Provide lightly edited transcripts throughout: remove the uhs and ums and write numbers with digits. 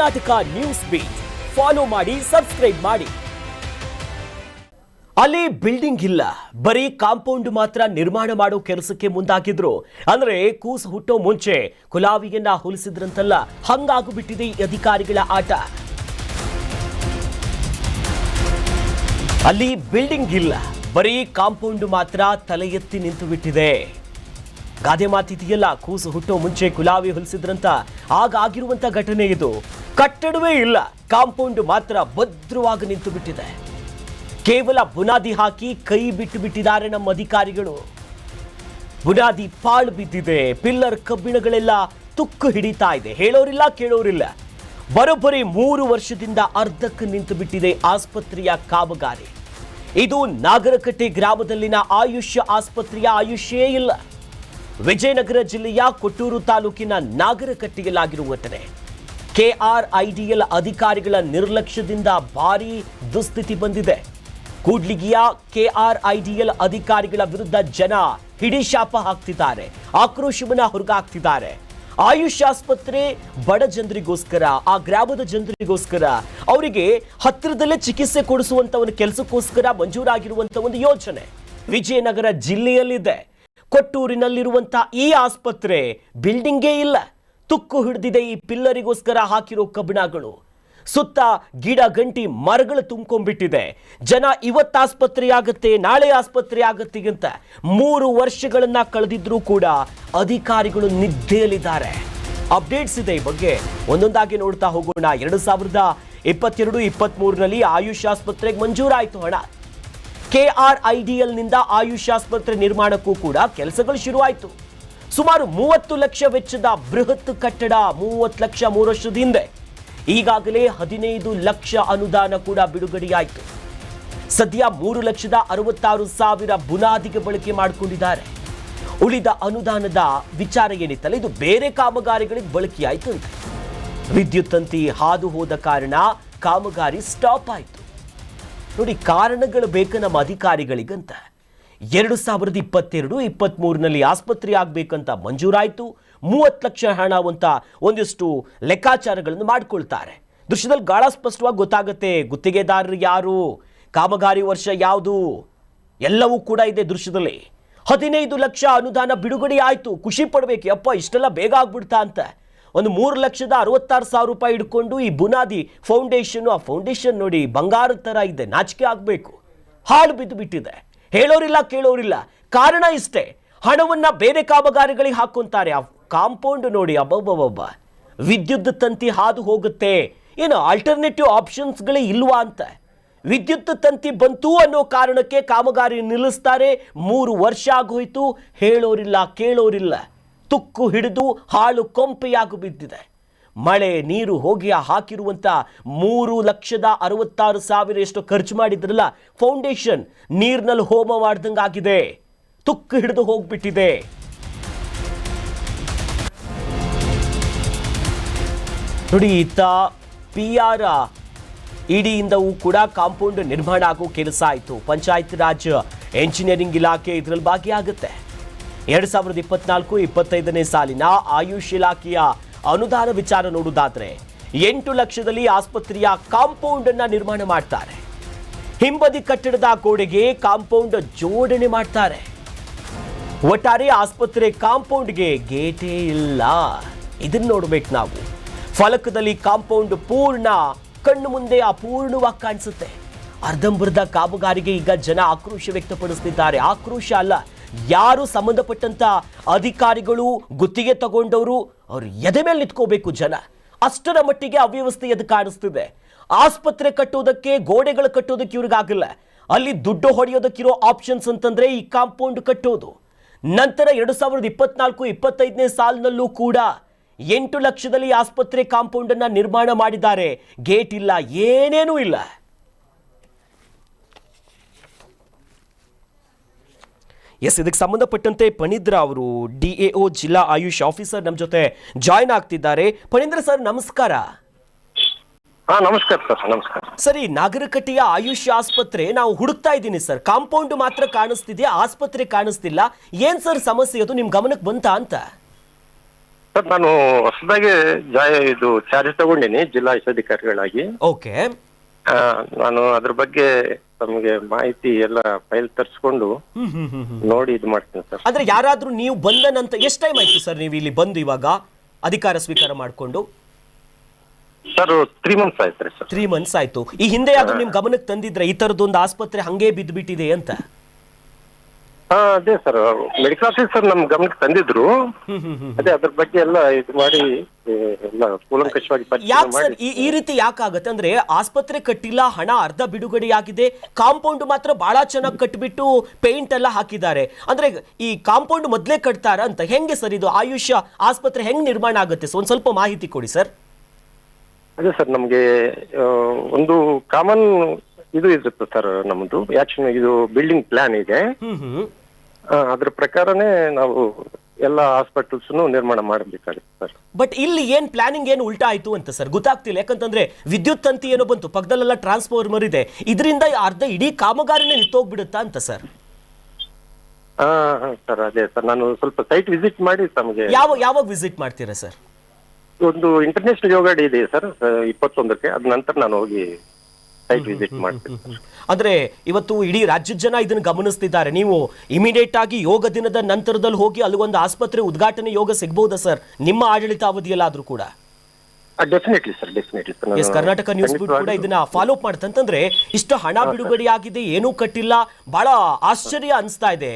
Karnataka news beat follow ಮಾಡಿ, subscribe ಮಾಡಿ. ಅಲ್ಲಿ ಬಿಲ್ಡಿಂಗ್ ಇಲ್ಲ, ಬರೀ ಕಾಂಪೌಂಡ್ ಮಾತ್ರ ನಿರ್ಮಾಣ ಮಾಡೋ ಕೆಲಸಕ್ಕೆ ಮುಂದಾಗಿದ್ರು. ಅಂದ್ರೆ ಕೂಸು ಹುಟ್ಟೋ ಮುಂಚೆ ಕುಲಾವಿಯನ್ನ ಹೋಲಿಸಿದ್ರಂತಲ್ಲ, ಹಂಗಾಗ್ಬಿಟ್ಟಿದೆ ಈ ಅಧಿಕಾರಿಗಳ ಆಟ. ಅಲ್ಲಿ ಬಿಲ್ಡಿಂಗ್ ಇಲ್ಲ, ಬರೀ ಕಾಂಪೌಂಡ್ ಮಾತ್ರ ತಲೆ ಎತ್ತಿ ನಿಂತು ಬಿಟ್ಟಿದೆ. ಗಾದೆ ಮಾತಿದೆಯಲ್ಲ, ಕೂಸು ಹುಟ್ಟೋ ಮುಂಚೆ ಕುಲಾವಿ ಹೊಲಿಸಿದ್ರಂತ, ಆಗ ಆಗಿರುವಂತ ಘಟನೆ ಇದು. ಕಟ್ಟಡವೇ ಇಲ್ಲ, ಕಾಂಪೌಂಡ್ ಮಾತ್ರ ಭದ್ರವಾಗಿ ನಿಂತು ಬಿಟ್ಟಿದೆ. ಕೇವಲ ಬುನಾದಿ ಹಾಕಿ ಕೈ ಬಿಟ್ಟು ಬಿಟ್ಟಿದ್ದಾರೆ ನಮ್ಮ ಅಧಿಕಾರಿಗಳು. ಬುನಾದಿ ಪಾಳು ಬಿದ್ದಿದೆ, ಪಿಲ್ಲರ್ ಕಬ್ಬಿಣಗಳೆಲ್ಲ ತುಕ್ಕು ಹಿಡಿತಾ ಇದೆ. ಹೇಳೋರಿಲ್ಲ ಕೇಳೋರಿಲ್ಲ. ಬರೋಬ್ಬರಿ 3 ವರ್ಷದಿಂದ ಅರ್ಧಕ್ಕೆ ನಿಂತು ಬಿಟ್ಟಿದೆ ಆಸ್ಪತ್ರೆಯ ಕಾಮಗಾರಿ. ಇದು ನಾಗರಕಟ್ಟೆ ಗ್ರಾಮದಲ್ಲಿನ ಆಯುಷ್ ಆಸ್ಪತ್ರೆಯ ಆಯುಷ್ಯೇ ಇಲ್ಲ. ವಿಜಯನಗರ ಜಿಲ್ಲೆಯ ಕೊಟ್ಟೂರು ತಾಲೂಕಿನ ನಾಗರಕಟ್ಟೆಯಲ್ಲಾಗಿರುವ ಘಟನೆ. KRIDL ಅಧಿಕಾರಿಗಳ ನಿರ್ಲಕ್ಷ್ಯದಿಂದ ಭಾರೀ ದುಸ್ಥಿತಿ ಬಂದಿದೆ. ಕೂಡ್ಲಿಗಿಯ KRIDL ಅಧಿಕಾರಿಗಳ ವಿರುದ್ಧ ಜನ ಹಿಡಿಶಾಪ ಹಾಕ್ತಿದ್ದಾರೆ, ಆಕ್ರೋಶವನ್ನ ಹೊರಗಾಕ್ತಿದ್ದಾರೆ. ಆಯುಷ್ ಆಸ್ಪತ್ರೆ ಬಡ ಜನರಿಗೋಸ್ಕರ, ಆ ಗ್ರಾಮದ ಜನರಿಗೋಸ್ಕರ, ಅವರಿಗೆ ಹತ್ತಿರದಲ್ಲೇ ಚಿಕಿತ್ಸೆ ಕೊಡಿಸುವಂತ ಒಂದು ಕೆಲಸಕ್ಕೋಸ್ಕರ ಮಂಜೂರಾಗಿರುವಂತ ಒಂದು ಯೋಜನೆ ವಿಜಯನಗರ ಜಿಲ್ಲೆಯಲ್ಲಿದೆ. ಕೊಟ್ಟೂರಿನಲ್ಲಿರುವಂತ ಈ ಆಸ್ಪತ್ರೆ ಬಿಲ್ಡಿಂಗೇ ಇಲ್ಲ, ತುಕ್ಕು ಹಿಡಿದಿದೆ ಈ ಪಿಲ್ಲರಿಗೋಸ್ಕರ ಹಾಕಿರೋ ಕಬ್ಬಿಣಗಳು. ಸುತ್ತ ಗಿಡ ಗಂಟಿ ಮರಗಳು ತುಂಬಿಕೊಂಡಿಬಿಟ್ಟಿದೆ. ಜನ ಇವತ್ತು ಆಸ್ಪತ್ರೆ ಆಗುತ್ತೆ, ನಾಳೆ ಆಸ್ಪತ್ರೆ ಆಗುತ್ತೆ ಅಂತ 3 ವರ್ಷಗಳನ್ನ ಕಳೆದಿದ್ರೂ ಕೂಡ ಅಧಿಕಾರಿಗಳು ನಿದ್ದೆಯಲ್ಲಿದ್ದಾರೆ. ಅಪ್ಡೇಟ್ಸ್ ಇದೆ ಈ ಬಗ್ಗೆ, ಒಂದೊಂದಾಗಿ ನೋಡ್ತಾ ಹೋಗೋಣ. 2022-23ರಲ್ಲಿ ಆಯುಷ್ ಆಸ್ಪತ್ರೆಗೆ ಮಂಜೂರಾಯಿತು ಹಣ. KRIDL ನಿಂದ ಆಯುಷ್ ಆಸ್ಪತ್ರೆ ನಿರ್ಮಾಣಕ್ಕೂ ಕೂಡ ಕೆಲಸಗಳು ಶುರುವಾಯಿತು. ಸುಮಾರು 30 ಲಕ್ಷ ವೆಚ್ಚದ ಬೃಹತ್ ಕಟ್ಟಡ, 30 ಲಕ್ಷ 3 ವರ್ಷದ ಹಿಂದೆ. ಈಗಾಗಲೇ 15 ಲಕ್ಷ ಅನುದಾನ ಕೂಡ ಬಿಡುಗಡೆಯಾಯಿತು. ಸದ್ಯ 3,66,000 ಬುನಾದಿಗೆ ಬಳಕೆ ಮಾಡಿಕೊಂಡಿದ್ದಾರೆ. ಉಳಿದ ಅನುದಾನದ ವಿಚಾರ ಏನಿತ್ತಲ್ಲ, ಇದು ಬೇರೆ ಕಾಮಗಾರಿಗಳಿಗೆ ಬಳಕೆಯಾಯಿತು ಅಂತ. ವಿದ್ಯುತ್ ತಂತಿ ಹಾದು ಹೋದ ಕಾರಣ ಕಾಮಗಾರಿ ಸ್ಟಾಪ್ ಆಯಿತು. ನೋಡಿ, ಕಾರಣಗಳು ಬೇಕು ನಮ್ಮ ಅಧಿಕಾರಿಗಳಿಗಂತ. 2022-23ನಲ್ಲಿ ಆಸ್ಪತ್ರೆ ಆಗಬೇಕಂತ ಮಂಜೂರಾಯಿತು. 30 ಲಕ್ಷ ಹಣ ಅಂತ ಒಂದಿಷ್ಟು ಲೆಕ್ಕಾಚಾರಗಳನ್ನು ಮಾಡಿಕೊಳ್ತಾರೆ. ದೃಶ್ಯದಲ್ಲಿ ಗಾಢ ಸ್ಪಷ್ಟವಾಗಿ ಗೊತ್ತಾಗುತ್ತೆ ಗುತ್ತಿಗೆದಾರರು ಯಾರು, ಕಾಮಗಾರಿ ವರ್ಷ ಯಾವುದು, ಎಲ್ಲವೂ ಕೂಡ ಇದೆ ದೃಶ್ಯದಲ್ಲಿ. 15 ಲಕ್ಷ ಅನುದಾನ ಬಿಡುಗಡೆ ಆಯಿತು. ಖುಷಿ ಪಡಬೇಕು, ಯಪ್ಪ ಇಷ್ಟೆಲ್ಲ ಬೇಗ ಆಗ್ಬಿಡ್ತಾ ಅಂತ. ಒಂದು 3,66,000 ರೂಪಾಯಿ ಹಿಡ್ಕೊಂಡು ಈ ಬುನಾದಿ ಫೌಂಡೇಶನ್, ಆ ಫೌಂಡೇಶನ್ ನೋಡಿ ಬಂಗಾರದ ಥರ ಇದೆ, ನಾಚಿಕೆ ಆಗಬೇಕು. ಹಾಳು ಬಿದ್ದು ಬಿಟ್ಟಿದೆ. ಹೇಳೋರಿಲ್ಲ ಕೇಳೋರಿಲ್ಲ. ಕಾರಣ ಇಷ್ಟೇ, ಹಣವನ್ನ ಬೇರೆ ಕಾಮಗಾರಿಗಳಿಗೆ ಹಾಕೊಂತಾರೆ. ಆ ಕಾಂಪೌಂಡ್ ನೋಡಿ, ಅಬ್ಬಬ್ಬಬ್ಬ, ವಿದ್ಯುತ್ ತಂತಿ ಹಾದು ಹೋಗುತ್ತೆ, ಏನು ಆಲ್ಟರ್ನೇಟಿವ್ ಆಪ್ಷನ್ಸ್ಗಳೇ ಇಲ್ವಾ ಅಂತ. ವಿದ್ಯುತ್ ತಂತಿ ಬಂತು ಅನ್ನೋ ಕಾರಣಕ್ಕೆ ಕಾಮಗಾರಿ ನಿಲ್ಲಿಸ್ತಾರೆ. 3 ವರ್ಷ ಆಗೋಯ್ತು, ಹೇಳೋರಿಲ್ಲ ಕೇಳೋರಿಲ್ಲ. ತುಕ್ಕು ಹಿಡಿದು ಹಾಳು ಕೊಂಪೆಯಾಗಿ ಬಿದ್ದಿದೆ. ಮಳೆ ನೀರು ಹೋಗಿ ಹಾಕಿರುವಂತ 3,66,000 ಎಷ್ಟು ಖರ್ಚು ಮಾಡಿದ್ರಲ್ಲ ಫೌಂಡೇಶನ್, ನೀರಿನಲ್ಲಿ ಹೋಮ ಮಾಡ್ದಂಗಾಗಿದೆ. ತುಕ್ಕು ಹಿಡಿದು ಹೋಗ್ಬಿಟ್ಟಿದೆ. ನೋಡಿ, ಈತ PR ಇಡಿಯಿಂದವೂ ಕೂಡ ಕಾಂಪೌಂಡ್ ನಿರ್ಮಾಣ ಆಗೋ ಕೆಲಸ ಆಯಿತು. ಪಂಚಾಯತ್ ರಾಜ್ ಎಂಜಿನಿಯರಿಂಗ್ ಇಲಾಖೆ ಇದರಲ್ಲಿ ಭಾಗಿಯಾಗುತ್ತೆ. 2024-25ನೇ ಸಾಲಿನ ಆಯುಷ್ ಇಲಾಖೆಯ ಅನುದಾನ ವಿಚಾರ ನೋಡುವುದಾದ್ರೆ 8 ಲಕ್ಷದಲ್ಲಿ ಆಸ್ಪತ್ರೆಯ ಕಾಂಪೌಂಡ್ ಅನ್ನ ನಿರ್ಮಾಣ ಮಾಡ್ತಾರೆ. ಹಿಂಬದಿ ಕಟ್ಟಡದ ಗೋಡೆಗೆ ಕಾಂಪೌಂಡ್ ಜೋಡಣೆ ಮಾಡ್ತಾರೆ. ಒಟ್ಟಾರೆ ಆಸ್ಪತ್ರೆ ಕಾಂಪೌಂಡ್ಗೆ ಗೇಟೇ ಇಲ್ಲ. ಇದನ್ನ ನೋಡ್ಬೇಕು ನಾವು. ಫಲಕದಲ್ಲಿ ಕಾಂಪೌಂಡ್ ಪೂರ್ಣ, ಕಣ್ಣು ಮುಂದೆ ಅಪೂರ್ಣವಾಗಿ ಕಾಣಿಸುತ್ತೆ. ಅರ್ಧಂಬರ್ಧ ಕಾಮಗಾರಿಗೆ ಈಗ ಜನ ಆಕ್ರೋಶ ವ್ಯಕ್ತಪಡಿಸುತ್ತಿದ್ದಾರೆ. ಆಕ್ರೋಶ ಅಲ್ಲ, ಯಾರು ಸಂಬಂಧಪಟ್ಟಂತ ಅಧಿಕಾರಿಗಳು, ಗುತ್ತಿಗೆ ತಗೊಂಡವರು, ಅವ್ರು ಎದೆ ಮೇಲೆ ನಿಂತ್ಕೋಬೇಕು ಜನ. ಅಷ್ಟರ ಮಟ್ಟಿಗೆ ಅವ್ಯವಸ್ಥೆ ಎದ್ದು ಕಾಣಿಸ್ತಿದೆ. ಆಸ್ಪತ್ರೆ ಕಟ್ಟೋದಕ್ಕೆ, ಗೋಡೆಗಳು ಕಟ್ಟೋದಕ್ಕೆ ಇವ್ರಿಗಾಗಲ್ಲ. ಅಲ್ಲಿ ದುಡ್ಡು ಹೊಡೆಯೋದಕ್ಕಿರೋ ಆಪ್ಷನ್ಸ್ ಅಂತಂದ್ರೆ ಈ ಕಾಂಪೌಂಡ್ ಕಟ್ಟೋದು. ನಂತರ 2024-25ನೇ ಸಾಲಿನಲ್ಲೂ ಕೂಡ 8 ಲಕ್ಷದಲ್ಲಿ ಆಸ್ಪತ್ರೆ ಕಾಂಪೌಂಡ್ ಅನ್ನ ನಿರ್ಮಾಣ ಮಾಡಿದ್ದಾರೆ. ಗೇಟ್ ಇಲ್ಲ, ಏನೇನೂ ಇಲ್ಲ. ಎಸ್, ಇದಕ್ಕೆ ಸಂಬಂಧಪಟ್ಟಂತೆ ಫಣೀಂದ್ರ ಅವರು, DAO ಜಿಲ್ಲಾ ಆಯುಷ್ ಆಫೀಸರ್, ನಮ್ಮ ಜೊತೆ ಜಾಯ್ನ್ ಆಗ್ತಿದ್ದಾರೆ. ಫಣೀಂದ್ರ ಸರ್, ನಮಸ್ಕಾರ. ನಮಸ್ಕಾರ ಸರ್. ನಮಸ್ಕಾರ ಸರ್. ಈ ನಾಗರಕಟ್ಟೆಯ ಆಯುಷ್ ಆಸ್ಪತ್ರೆ ನಾವು ಹುಡುಕ್ತಾ ಇದ್ದೀನಿ ಸರ್. ಕಾಂಪೌಂಡ್ ಮಾತ್ರ ಕಾಣಿಸ್ತಿದೆ, ಆಸ್ಪತ್ರೆ ಕಾಣಿಸ್ತಿಲ್ಲ. ಏನ್ ಸರ್ ಸಮಸ್ಯೆ, ಅದು ನಿಮ್ ಗಮನಕ್ಕೆ ಬಂತಾ ಅಂತ? ಸರ್ ನಾನು ಹೊಸದಾಗಿ ಇದು ಚಾರ್ಜ್ ತಗೊಂಡಿನಿ ಜಿಲ್ಲಾ ಆಯುಷಾಧಿಕಾರಿಗಳಾಗಿ. ಓಕೆ. ನಾನು ಅದ್ರ ಬಗ್ಗೆ ತಮಗೆ ಮಾಹಿತಿ ಎಲ್ಲ ಫೈಲ್ ತರಿಸ್ಕೊಂಡು ನೋಡಿ ಇದು ಮಾಡ್ತೀನಿ ಸರ್. ಅಂದ್ರೆ ಯಾರಾದ್ರೂ ನೀವು ಬಂದ ನಂತರ ಎಷ್ಟು ಟೈಮ್ ಆಯ್ತು ಸರ್ ನೀವು ಇಲ್ಲಿ ಬಂದು ಇವಾಗ ಅಧಿಕಾರ ಸ್ವೀಕಾರ ಮಾಡ್ಕೊಂಡು? ಸರ್ 3 months ಆಯ್ತು ರೀ ಸರ್. 3 months ಆಯ್ತು. ಈ ಹಿಂದೆ ಯಾವ್ದು ನಿಮ್ ಗಮನಕ್ಕೆ ತಂದಿದ್ರೆ ಈ ತರದೊಂದು ಆಸ್ಪತ್ರೆ ಹಂಗೆ ಬಿದ್ದುಬಿಟ್ಟಿದೆ ಅಂತ? ಅದೇ ಸರ್, ಮೆಡಿಕಲ್ ಆಫೀಸರ್ ನಮ್ ಗಮನಕ್ಕೆ ತಂದಿದ್ರು. ಅದೇ ಅದ್ರ ಬಗ್ಗೆ ಎಲ್ಲ ಇದು ಮಾಡಿ ಎಲ್ಲ ಕೂಲಂಕಷವಾಗಿ ಯಾಕೆ ಸರ್ ಈ ರೀತಿ ಯಾಕಾಗತ್ತೆ ಅಂದ್ರೆ ಆಸ್ಪತ್ರೆ ಕಟ್ಟಿಲ್ಲ, ಹಣ ಅರ್ಧ ಬಿಡುಗಡೆಯಾಗಿದೆ, ಕಾಂಪೌಂಡ್ ಮಾತ್ರ ಬಹಳ ಚೆನ್ನಾಗಿ ಕಟ್ಬಿಟ್ಟು ಪೇಂಟ್ ಎಲ್ಲ ಹಾಕಿದ್ದಾರೆ. ಅಂದ್ರೆ ಈ ಕಾಂಪೌಂಡ್ ಮೊದ್ಲೇ ಕಟ್ತಾರ ಅಂತ ಹೆಂಗೆ ಸರ್ ಇದು ಆಯುಷ್ಯ ಆಸ್ಪತ್ರೆ ಹೆಂಗ್ ನಿರ್ಮಾಣ ಆಗುತ್ತೆ? ಒಂದ್ ಸ್ವಲ್ಪ ಮಾಹಿತಿ ಕೊಡಿ ಸರ್. ಅದೇ ಸರ್, ನಮ್ಗೆ ಒಂದು ಕಾಮನ್ ಇದು ಇರುತ್ತೆ ಸರ್ ನಮ್ದು. ಆಕ್ಚುಲಿ ಇದು ಬಿಲ್ಡಿಂಗ್ ಪ್ಲಾನ್ ಇದೆ. ಅದ್ರ ಪ್ರಕಾರನೇ ನಾವು ಎಲ್ಲ ಹಾಸ್ಪಿಟಲ್ಸ್ ನಿರ್ಮಾಣ ಮಾಡಬೇಕಾಗುತ್ತೆ ಸರ್. ಬಟ್ ಇಲ್ಲಿ ಏನ್ ಪ್ಲಾನಿಂಗ್ ಏನು ಉಲ್ಟಾ ಆಯ್ತು ಅಂತ ಸರ್ ಗೊತ್ತಾಗ್ತಿಲ್ಲ. ಯಾಕಂತಂದ್ರೆ ವಿದ್ಯುತ್ ತಂತಿ ಏನೋ ಬಂತು, ಪಕ್ಕದಲ್ಲೆಲ್ಲ ಟ್ರಾನ್ಸ್ಫಾರ್ಮರ್ ಇದೆ, ಇದರಿಂದ ಅರ್ಧ ಇಡೀ ಕಾಮಗಾರಿನೇ ನಿಂತೋಗ್ಬಿಡುತ್ತಾ ಅಂತ ಸರ್? ಸರ್ ಅದೇ ಸರ್, ನಾನು ಸ್ವಲ್ಪ ಸೈಟ್ ವಿಸಿಟ್ ಮಾಡಿ ತಮಗೆ. ಯಾವಾಗ ವಿಸಿಟ್ ಮಾಡ್ತೀರಾ ಸರ್? ಒಂದು ಇಂಟರ್ನ್ಯಾಷನಲ್ ಯೋಗ ಡೇ ಇದೆ ಸರ್ 21ಕ್ಕೆ. ಅದ ನಂತರ ನಾನು ಹೋಗಿ ಸೈಟ್ ವಿಸಿಟ್ ಮಾಡ್ತೀನಿ. ಅಂದ್ರೆ ಇವತ್ತು ಇಡೀ ರಾಜ್ಯದ ಜನ ಇದನ್ನು ಗಮನಿಸ್ತಿದ್ದಾರೆ. ನೀವು ಇಮಿಡಿಯೇಟ್ ಆಗಿ ಯೋಗ ದಿನದ ನಂತರದಲ್ಲಿ ಹೋಗಿ ಅಲ್ಲಿ ಒಂದು ಆಸ್ಪತ್ರೆ ಉದ್ಘಾಟನೆ ಯೋಗ ಸಿಗಬಹುದಾ ಸರ್ ನಿಮ್ಮ ಆಡಳಿತಾವಧಿಯಲ್ಲಾದ್ರೂ ಕೂಡ? Definitely sir, definitely sir. Yes, Karnataka news beat ಕೂಡ ಇದನ್ನ ಫಾಲೋ ಅಪ್ ಮಾಡ್ತಂತಂದ್ರೆ ಇಷ್ಟು ಹಣ ಬಿಡುಗಡೆ ಆಗಿದೆ, ಏನೂ ಕಟ್ಟಿಲ್ಲ, ಬಹಳ ಆಶ್ಚರ್ಯ ಅನಿಸ್ತಾ ಇದೆ.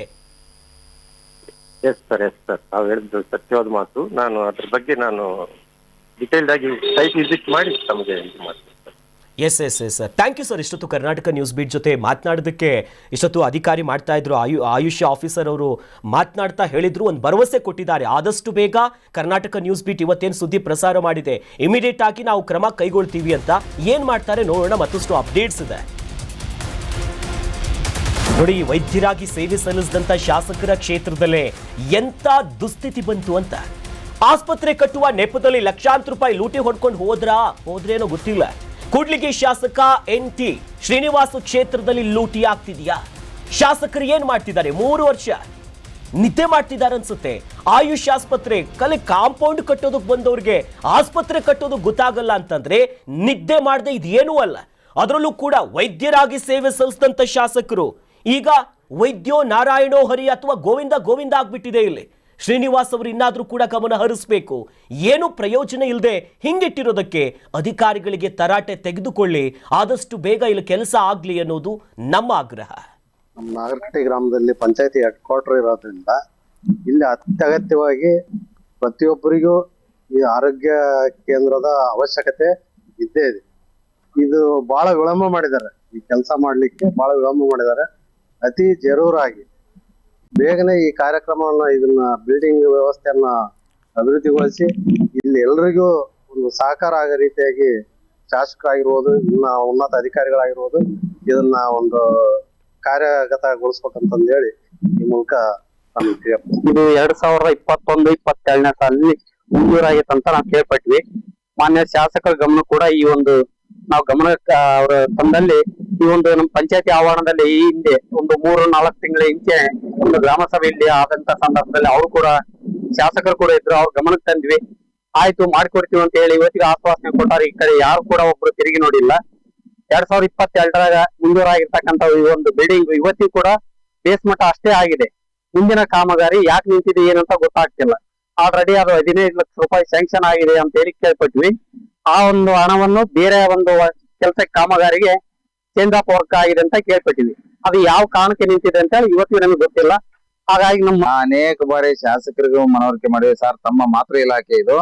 ಎಸ್ ಸರ್, ಎಸ್ ಸರ್, ತಾವು ಹೇಳಿದ್ದು ಸತ್ಯವಾದ ಮಾತು. ನಾನು ಅದ್ರ ಬಗ್ಗೆ ಡಿಟೇಲ್ಡ್ ಆಗಿ ಸೈಟ್ ವಿಸಿಟ್ ಮಾಡಿ ತಮಗೆ ಇದು ಮಾಡ್ತೀನಿ. Yes yes yes sir, thank you sir. ಇಷ್ಟೊತ್ತು ಕರ್ನಾಟಕ ನ್ಯೂಸ್ ಬೀಟ್ ಜೊತೆ ಮಾತನಾಡೋದಕ್ಕೆ ಇಷ್ಟೊತ್ತು ಅಧಿಕಾರಿ ಮಾಡ್ತಾ ಇದ್ರು, ಆಯುಷ್ಯ ಆಫೀಸರ್ ಅವರು ಮಾತನಾಡ್ತಾ ಹೇಳಿದ್ರು, ಒಂದು ಭರವಸೆ ಕೊಟ್ಟಿದ್ದಾರೆ. ಆದಷ್ಟು ಬೇಗ ಕರ್ನಾಟಕ ನ್ಯೂಸ್ ಬೀಟ್ ಇವತ್ತೇನು ಸುದ್ದಿ ಪ್ರಸಾರ ಮಾಡಿದೆ ಇಮಿಡಿಯೇಟ್ ಆಗಿ ನಾವು ಕ್ರಮ ಕೈಗೊಳ್ತೀವಿ ಅಂತ. ಏನ್ ಮಾಡ್ತಾರೆ ನೋಡೋಣ, ಮತ್ತಷ್ಟು ಅಪ್ಡೇಟ್ಸ್ ಇದೆ. ನೋಡಿ, ವೈದ್ಯರಾಗಿ ಸೇವೆ ಸಲ್ಲಿಸಿದಂತ ಶಾಸಕರ ಕ್ಷೇತ್ರದಲ್ಲೇ ಎಂತ ದುಸ್ಥಿತಿ ಬಂತು ಅಂತ. ಆಸ್ಪತ್ರೆ ಕಟ್ಟುವ ನೆಪದಲ್ಲಿ ಲಕ್ಷಾಂತರ ರೂಪಾಯಿ ಲೂಟಿ ಹೊಡ್ಕೊಂಡು ಹೋದ್ರೇನೋ ಗೊತ್ತಿಲ್ಲ. ಕೂಡ್ಲಿಗಿ ಶಾಸಕ NT ಶ್ರೀನಿವಾಸ ಕ್ಷೇತ್ರದಲ್ಲಿ ಲೂಟಿ ಆಗ್ತಿದ್ಯಾ? ಶಾಸಕರು ಏನ್ ಮಾಡ್ತಿದ್ದಾರೆ? 3 ವರ್ಷ ನಿದ್ದೆ ಮಾಡ್ತಿದ್ದಾರೆ ಅನ್ಸುತ್ತೆ. ಆಯುಷ್ ಆಸ್ಪತ್ರೆ ಕಾಂಪೌಂಡ್ ಕಟ್ಟೋದಕ್ಕೆ ಬಂದವ್ರಿಗೆ ಆಸ್ಪತ್ರೆ ಕಟ್ಟೋದಕ್ಕೆ ಗೊತ್ತಾಗಲ್ಲ ಅಂತಂದ್ರೆ ನಿದ್ದೆ ಮಾಡದೆ ಇದೇನೂ ಅಲ್ಲ. ಅದರಲ್ಲೂ ಕೂಡ ವೈದ್ಯರಾಗಿ ಸೇವೆ ಸಲ್ಲಿಸಿದಂತ ಶಾಸಕರು ಈಗ ವೈದ್ಯೋ ನಾರಾಯಣೋ ಹರಿ ಅಥವಾ ಗೋವಿಂದ ಆಗ್ಬಿಟ್ಟಿದೆ ಇಲ್ಲಿ. ಶ್ರೀನಿವಾಸ್ ಅವರು ಇನ್ನಾದ್ರೂ ಕೂಡ ಗಮನ ಹರಿಸಬೇಕು. ಏನು ಪ್ರಯೋಜನ ಇಲ್ಲದೆ ಹಿಂಗಿಟ್ಟಿರೋದಕ್ಕೆ ಅಧಿಕಾರಿಗಳಿಗೆ ತರಾಟೆ ತೆಗೆದುಕೊಳ್ಳಿ, ಆದಷ್ಟು ಬೇಗ ಇಲ್ಲಿ ಕೆಲಸ ಆಗ್ಲಿ ಅನ್ನೋದು ನಮ್ಮ ಆಗ್ರಹ. ನಮ್ಮ ನಾಗರಕಟ್ಟೆ ಗ್ರಾಮದಲ್ಲಿ ಪಂಚಾಯತಿ ಹೆಡ್ ಕ್ವಾರ್ಟರ್ ಇರೋದ್ರಿಂದ ಇಲ್ಲಿ ಅತ್ಯಗತ್ಯವಾಗಿ ಪ್ರತಿಯೊಬ್ಬರಿಗೂ ಈ ಆರೋಗ್ಯ ಕೇಂದ್ರದ ಅವಶ್ಯಕತೆ ಇದ್ದೇ ಇದೆ. ಇದು ಬಹಳ ವಿಳಂಬ ಮಾಡಿದ್ದಾರೆ, ಈ ಕೆಲಸ ಮಾಡ್ಲಿಕ್ಕೆ ಬಹಳ ವಿಳಂಬ ಮಾಡಿದ್ದಾರೆ. ಅತಿ ಜರೂರಾಗಿ ಬೇಗನೆ ಈ ಕಾರ್ಯಕ್ರಮವನ್ನ ಇದನ್ನ ಬಿಲ್ಡಿಂಗ್ ವ್ಯವಸ್ಥೆಯನ್ನ ಅಭಿವೃದ್ಧಿಗೊಳಿಸಿ ಇಲ್ಲಿ ಎಲ್ರಿಗೂ ಒಂದು ಸಹಕಾರ ಆಗೋ ರೀತಿಯಾಗಿ ಶಾಸಕರಾಗಿರ್ಬೋದು, ಇನ್ನ ಉನ್ನತ ಅಧಿಕಾರಿಗಳಾಗಿರ್ಬೋದು ಇದನ್ನ ಒಂದು ಕಾರ್ಯಗತಗೊಳಿಸ್ಬೇಕಂತಂದು ಹೇಳಿ ಈ ಮೂಲಕ ಇದು 2021-22ನೇ ಸಾಲಿನಲ್ಲಿ ಮುಂದೂರಾಗಿತ್ತಂತ ನಾವು ಕೇಳ್ಪಟ್ವಿ. ಮಾನ್ಯ ಶಾಸಕರ ಗಮನ ಕೂಡ ಈ ಒಂದು ನಾವು ಗಮನ ಅವರ ತಂದಲ್ಲಿ ಈ ಒಂದು ನಮ್ಮ ಪಂಚಾಯತಿ ಆವರಣದಲ್ಲಿ ಈ ಹಿಂದೆ ಒಂದು 3-4 ತಿಂಗಳ ಹಿಂದೆ ಒಂದು ಗ್ರಾಮ ಸಭೆಯಲ್ಲಿ ಆದಂತ ಸಂದರ್ಭದಲ್ಲಿ ಅವರು ಕೂಡ ಶಾಸಕರು ಕೂಡ ಇದ್ರು. ಅವ್ರ ಗಮನಕ್ಕೆ ತಂದ್ವಿ, ಆಯ್ತು ಮಾಡ್ಕೊಡ್ತೀವಿ ಅಂತ ಹೇಳಿ ಇವತ್ತಿಗೆ ಆಶ್ವಾಸನೆ ಕೊಟ್ಟಾರೆ. ಈ ಕಡೆ ಯಾರು ಕೂಡ ಒಬ್ರು ತಿರುಗಿ ನೋಡಿಲ್ಲ. 2022ರಾಗ ಮುಂದೂರಾಗಿರ್ತಕ್ಕಂಥ ಈ ಒಂದು ಬಿಲ್ಡಿಂಗ್ ಇವತ್ತಿಗೂ ಕೂಡ ಬೇಸ್ಮಟ್ಟ ಅಷ್ಟೇ ಆಗಿದೆ. ಮುಂದಿನ ಕಾಮಗಾರಿ ಯಾಕೆ ನಿಂತಿದೆ ಏನಂತ ಗೊತ್ತಾಗ್ತಿಲ್ಲ. ಆಲ್ರೆಡಿ ಅದು 15 ಲಕ್ಷ ರೂಪಾಯಿ ಸ್ಯಾಂಕ್ಷನ್ ಆಗಿದೆ ಅಂತ ಹೇಳಿ ಕೇಳ್ಪಟ್ವಿ. ಆ ಒಂದು ಹಣವನ್ನು ಬೇರೆ ಒಂದು ಕೆಲಸ ಕಾಮಗಾರಿಗೆ ಚೇಂಜ್ ಆಫ್ ವರ್ಕ್ ಆಗಿದೆ ಅಂತ ಕೇಳ್ಪಟ್ಟಿವಿ. ಅದು ಯಾವ ಕಾರಣಕ್ಕೆ ನಿಂತಿದೆ ಅಂತ ಹೇಳಿ ಇವತ್ತಿಗೆ ನಮಗೆ ಗೊತ್ತಿಲ್ಲ. ಹಾಗಾಗಿ ನಮ್ಮ ಅನೇಕ ಬಾರಿ ಶಾಸಕರಿಗೂ ಮನವರಿಕೆ ಮಾಡಿದ್ವಿ. ಸರ್, ತಮ್ಮ ಮಾತೃ ಇಲಾಖೆ ಇದು,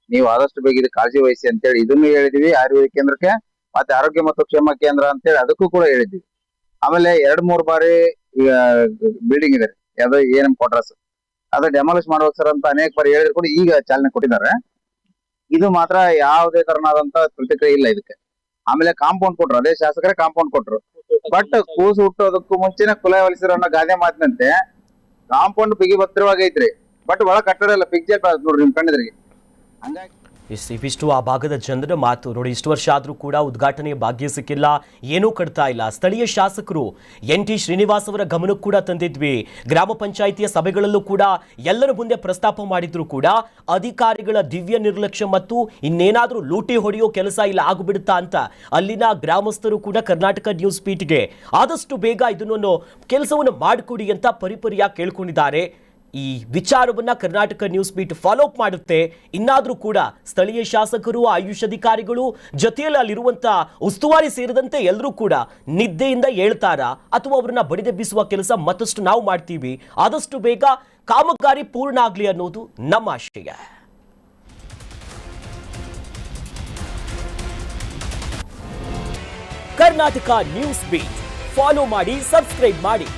ನೀವು ಆದಷ್ಟು ಬೇಗ ಇದು ಕಾಳಜಿ ವಹಿಸಿ ಅಂತೇಳಿ ಇದನ್ನು ಹೇಳಿದ್ವಿ. ಆಯುರ್ವೇದ ಕೇಂದ್ರಕ್ಕೆ ಮತ್ತೆ ಆರೋಗ್ಯ ಮತ್ತು ಕ್ಷೇಮ ಕೇಂದ್ರ ಅಂತೇಳಿ ಅದಕ್ಕೂ ಕೂಡ ಹೇಳಿದ್ವಿ. ಆಮೇಲೆ 2-3 ಬಾರಿ ಈಗ ಬಿಲ್ಡಿಂಗ್ ಇದೆ, ಯಾವ್ದು ANM ಕ್ವಾರ್ಟರ್ಸ್, ಅದು ಡೆಮಾಲಿಷ್ ಮಾಡ್ಬೇಕು ಸರ್ ಅಂತ ಅನೇಕ ಬಾರಿ ಹೇಳಿದ್ರು ಕೂಡ ಈಗ ಚಾಲನೆ ಕೊಟ್ಟಿದ್ದಾರೆ. ಇದು ಮಾತ್ರ ಯಾವುದೇ ತರನಾದಂತ ಪ್ರತಿಕ್ರಿಯೆ ಇಲ್ಲ ಇದಕ್ಕೆ. ಆಮೇಲೆ ಕಾಂಪೌಂಡ್ ಕೊಟ್ರು, ಅದೇ ಶಾಸಕರೇ ಕಾಂಪೌಂಡ್ ಕೊಟ್ರು. ಬಟ್ ಕೂಸು ಹುಟ್ಟೋದಕ್ಕೂ ಮುಂಚೆನೆ ಕುಲ ಹೊಲಿಸಿರೋ ಅನ್ನೋ ಗಾದೆ ಮಾತಿನಂತೆ ಕಾಂಪೌಂಡ್ ಬಿಗಿ ಭದ್ರವಾಗಿ ಐತ್ರಿ, ಬಟ್ ಒಳಗ್ ಕಟ್ಟಡ ಇಲ್ಲ, ಪಿಕ್ಚರ್ ನೋಡ್ರಿ ನಿಮ್ ಕಣ್ಣಿದ್ರಿಗೆ. ಹಂಗಾಗಿ ಇವಿಷ್ಟು ಆ ಭಾಗದ ಜನರ ಮಾತು ನೋಡಿ. ಇಷ್ಟು ವರ್ಷ ಆದರೂ ಕೂಡ ಉದ್ಘಾಟನೆಯ ಭಾಗ್ಯ ಸಿಕ್ಕಿಲ್ಲ, ಏನೂ ಕಟ್ತಾ ಇಲ್ಲ. ಸ್ಥಳೀಯ ಶಾಸಕರು NT ಶ್ರೀನಿವಾಸ್ ಅವರ ಗಮನಕ್ಕೆ ಕೂಡ ತಂದಿದ್ವಿ. ಗ್ರಾಮ ಪಂಚಾಯಿತಿಯ ಸಭೆಗಳಲ್ಲೂ ಕೂಡ ಎಲ್ಲರ ಮುಂದೆ ಪ್ರಸ್ತಾಪ ಮಾಡಿದ್ರು ಕೂಡ ಅಧಿಕಾರಿಗಳ ದಿವ್ಯ ನಿರ್ಲಕ್ಷ್ಯ ಮತ್ತು ಇನ್ನೇನಾದರೂ ಲೂಟಿ ಹೊಡೆಯೋ ಕೆಲಸ ಇಲ್ಲ ಆಗಿಬಿಡುತ್ತಾ ಅಂತ ಅಲ್ಲಿನ ಗ್ರಾಮಸ್ಥರು ಕೂಡ ಕರ್ನಾಟಕ ನ್ಯೂಸ್ ಬೀಟ್ಗೆ ಆದಷ್ಟು ಬೇಗ ಇದನ್ನೊಂದು ಕೆಲಸವನ್ನು ಮಾಡಿಕೊಡಿ ಅಂತ ಪರಿಪರಿಯಾಗಿ ಕೇಳ್ಕೊಂಡಿದ್ದಾರೆ. ಈ ವಿಚಾರವನ್ನ Karnataka news beat follow up ಮಾಡುತ್ತೆ. ಇನ್ನಾದರೂ ಕೂಡ ಸ್ಥಳೀಯ ಶಾಸಕರು, ಆಯುಷ್ ಅಧಿಕಾರಿಗಳು, ಜೊತೆಯಲ್ಲಿ ಅಲ್ಲಿರುವಂತ ಉಸ್ತುವಾರಿ ಸೇರಿದಂತೆ ಎಲ್ಲರೂ ಕೂಡ ನಿದ್ದೆಯಿಂದ ಹೇಳ್ತಾರಾ ಅಥವಾ ಅವರನ್ನ ಬಡಿದೆಬ್ಬಿಸುವ ಕೆಲಸ ಮತ್ತಷ್ಟು ನಾವು ಮಾಡ್ತೀವಿ. ಆದಷ್ಟು ಬೇಗ ಕಾಮಗಾರಿ ಪೂರ್ಣ ಆಗಲಿ ಅನ್ನೋದು ನಮ್ಮ ಆಶಯ. ಕರ್ನಾಟಕ ನ್ಯೂಸ್ ಬೀಟ್ ಫಾಲೋ ಮಾಡಿ, ಸಬ್ಸ್ಕ್ರೈಬ್ ಮಾಡಿ.